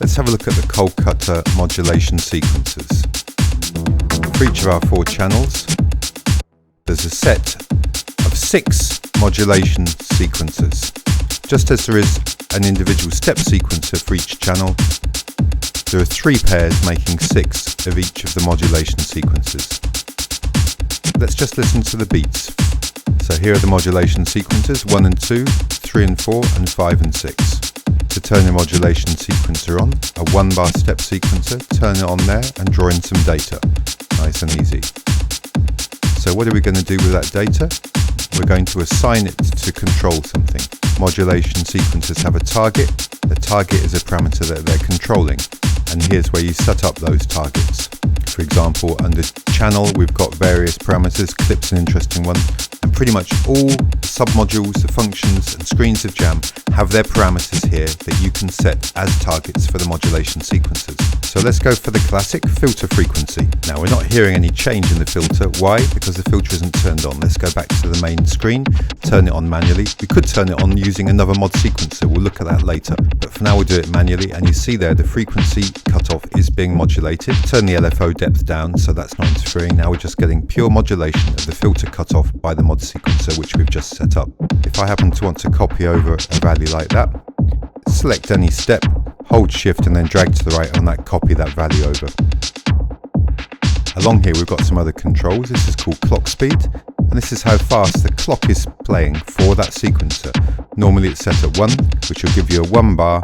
Let's have a look at the Coldcutter modulation sequencers. For each of our 4 channels, there's a set of 6 modulation sequencers. Just as there is an individual step sequencer for each channel, there are 3 pairs making 6 of each of the modulation sequencers. Let's just listen to the beats. So here are the modulation sequencers, 1 and 2, 3 and 4, and 5 and 6. To turn the modulation sequencer on, a 1-bar step sequencer, turn it on there and draw in some data. Nice and easy. So what are we going to do with that data? We're going to assign it to control something. Modulation sequencers have a target. The target is a parameter that they're controlling. And here's where you set up those targets. For example, under channel, we've got various parameters. Clip's an interesting one. And pretty much all submodules, the functions and screens of Jamm have their parameters here that you can set as targets for the modulation sequencers. So let's go for the classic filter frequency. Now we're not hearing any change in the filter. Why? Because the filter isn't turned on. Let's go back to the main screen, turn it on manually. We could turn it on using another mod sequencer. We'll look at that later. But for now we'll do it manually, and you see there the frequency cutoff is being modulated. Turn the LFO depth down so that's not interfering. Now we're just getting pure modulation of the filter cutoff by the mod sequencer which we've just set up. If I happen to want to copy over a value like that, select any step, hold shift and then drag to the right on that, copy that value over. Along here we've got some other controls. This is called clock speed, and this is how fast the clock is playing for that sequencer. Normally it's set at 1, which will give you a 1 bar,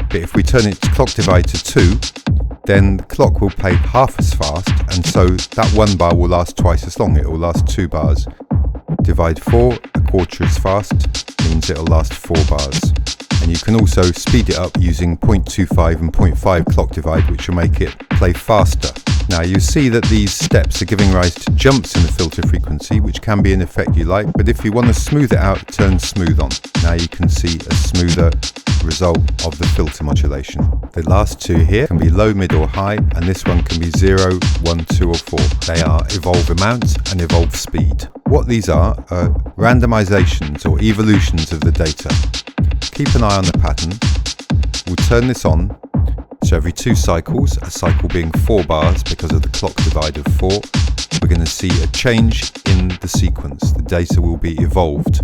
but if we turn its clock divide to 2, then the clock will play half as fast, and so that 1 bar will last twice as long. It will last 2 bars. Divide 4, a quarter as fast, means it'll last 4 bars. And you can also speed it up using 0.25 and 0.5 clock divide, which will make it play faster. Now you see that these steps are giving rise to jumps in the filter frequency, which can be an effect you like, but if you want to smooth it out, turn smooth on. Now you can see a smoother result of the filter modulation. The last 2 here can be low, mid or high, and this one can be 0, 1, 2 or 4. They are evolve amount and evolve speed. What these are randomizations or evolutions of the data. Keep an eye on the pattern. We'll turn this on. So every 2 cycles, a cycle being 4 bars because of the clock divide of 4, we're going to see a change in the sequence. The data will be evolved.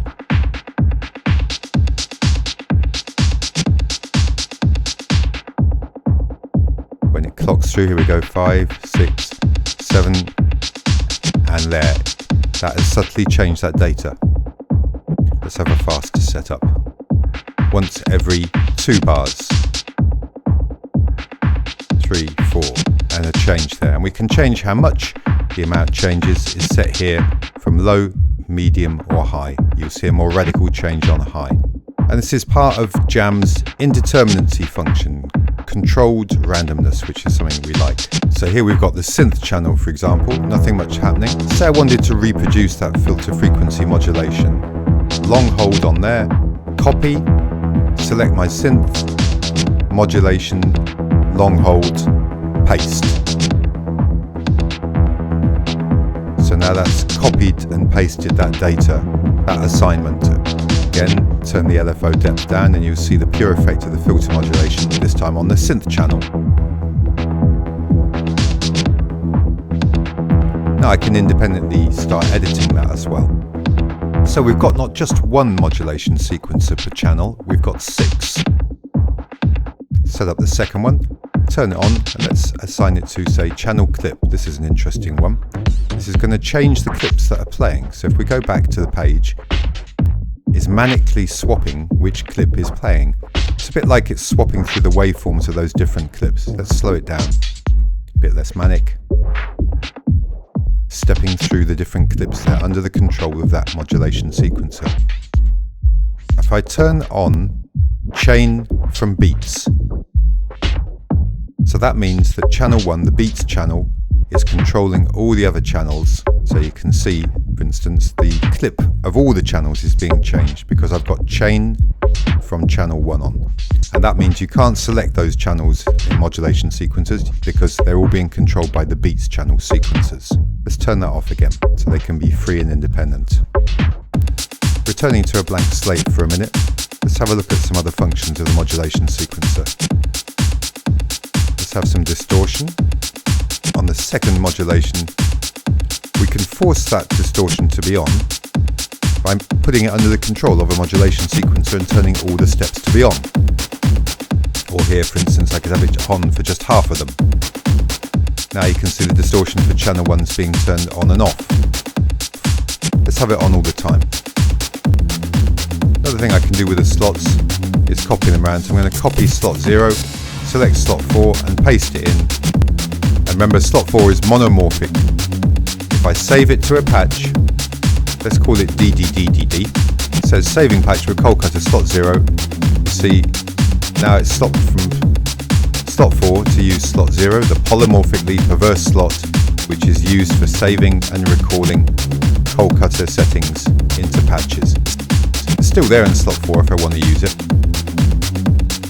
When it clocks through, here we go, 5, 6, 7, and there. That has subtly changed that data. Let's have a faster setup. Once every 2 bars. 3, 4, and a change there. And we can change how much the amount changes is set here from low, medium or high. You'll see a more radical change on high. And this is part of Jamm's indeterminacy function, controlled randomness, which is something we like. So here we've got the synth channel, for example, nothing much happening. Say I wanted to reproduce that filter frequency modulation. Long hold on there, copy, select my synth, modulation, long hold, paste. So now that's copied and pasted that data, that assignment. Again, turn the LFO depth down and you'll see the pure effect of the filter modulation, this time on the synth channel. Now I can independently start editing that as well. So we've got not just 1 modulation sequencer per channel, we've got 6. Set up the second one, turn it on, and let's assign it to, say, channel clip. This is an interesting one. This is going to change the clips that are playing. So if we go back to the page, it's manically swapping which clip is playing. It's a bit like it's swapping through the waveforms of those different clips. Let's slow it down. A bit less manic. Stepping through the different clips there under the control of that modulation sequencer. If I turn on chain from beats, so that means that channel 1, the beats channel, is controlling all the other channels. So you can see, for instance, the clip of all the channels is being changed because I've got chain from channel 1 on. And that means you can't select those channels in modulation sequencers because they're all being controlled by the beats channel sequencers. Let's turn that off again so they can be free and independent. Returning to a blank slate for a minute, let's have a look at some other functions of the modulation sequencer. have some distortion on the second modulation. We can force that distortion to be on by putting it under the control of a modulation sequencer and turning all the steps to be on. Or here, for instance, I could have it on for just half of them. Now you can see the distortion for channel 1's being turned on and off. Let's have it on all the time. Another thing I can do with the slots is copy them around. So I'm going to copy slot 0, select slot 4 and paste it in. And remember, slot 4 is monomorphic. If I save it to a patch, let's call it DDDDD. It says saving patch with Coldcutter slot 0. You see, now it's stopped from slot 4 to use slot 0, the polymorphically perverse slot which is used for saving and recalling Coldcutter settings into patches. It's still there in slot 4 if I want to use it.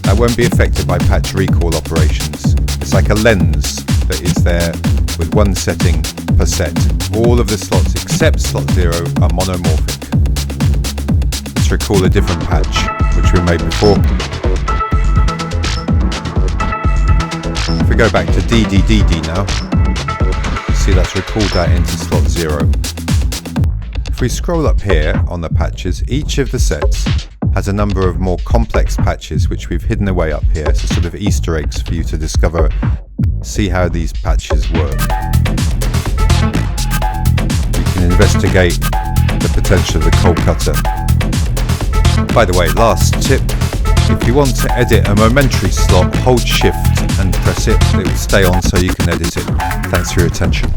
That won't be affected by patch recall operations. It's like a lens that is there with one setting per set. All of the slots except slot 0 are monomorphic. Let's recall a different patch which we made before. If we go back to DDDD now, see that's recalled that into slot 0. If we scroll up here on the patches, each of the sets has a number of more complex patches which we've hidden away up here, so sort of Easter eggs for you to discover, see how these patches work. You can investigate the potential of the Coldcutter. By the way, last tip, if you want to edit a momentary slot, hold shift and press it. It will stay on so you can edit it. Thanks for your attention.